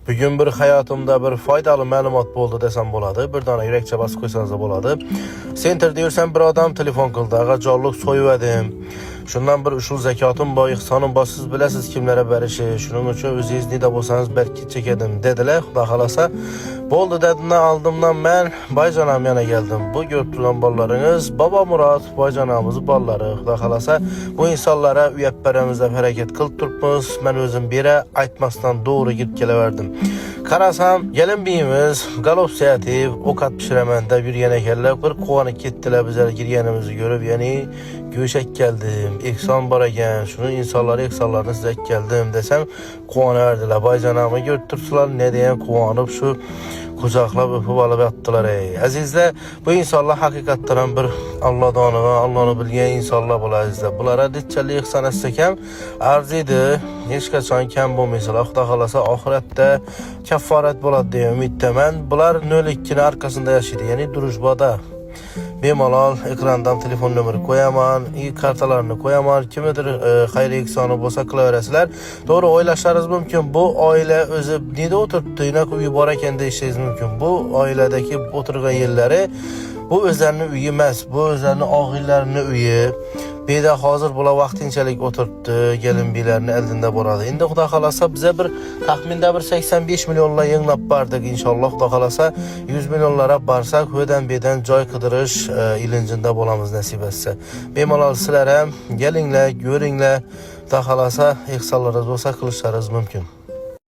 Bugün bir hayatımda bir faydalı məlumat oldu desem boladı. Bir dana yürekçe bas koysanız da boladı. Center diyorsan bir adam telefon kıldı. Ağacarlık soyuvedim. Şundan bir uşul zekatım var, ihsanım var, siz bilesiz kimlere berişi. Şunun için özü izni de bolsanız belki çekedim dediler. Xuda xalasa. Boldu dediğinden aldımdan ben Baycanam yana geldim. Bu götürülen ballarınız Baba Murat Baycanamızı balları. Xuda xalasa bu insanlara üyepperimizde hareket kılıp turpmuz. Ben özüm bire aytmasdan doğru gidip geleverdim. Karasam gelin beyimiz galop seyati okat pişiremende yürüyene kelle bir kovanı gittiler bize giryenimizi görüp yani göğüşek geldim. İhsan bara gen şunu insanlarını size geldim desem kovanı verdiler. Baycanamı götürsüler ne diyen kovanıp şu kucaklap öpüp alıp attılar. Azizler bu insanlar hakikatten bir Allah'ını bilgen insanlar bu azizler. Bunlara ditçeli ihsan etsekem arzıydı. Hiç kaçan kem bu mesela. Xuda xalasa ahirette kefaret boladı diye ümittemen. Bunlar nölikkini arkasında yaşaydı. Yani duruşbada. Bemalal ekrandan telefon numarı koyaman, kartalarını koyaman, kimidir hayri ihsanı bolsa kılaveresiler. Doğru oylaşlarınız mümkün. Bu aile özü nede oturttuğuna yubarken de işiniz mümkün. Bu ailedeki oturgan yerleri bu özlerini üyemez. Bu özlerini ahillerini üye. Bir de hazır bula vaktinçelik oturttu, gelin birlerini elinde boradı. Şimdi Xuda xalasa bize bir tahminde bir 85 milyonla yığınlap bardık inşallah. Xuda xalasa 100 milyonlara barsak höden birden joy kıdırış ilincinde bolamız nasip etse. Bemalal sizlere gelinle, görünle Xuda xalasa ihsallarınız olsa kılışlarınız mümkün.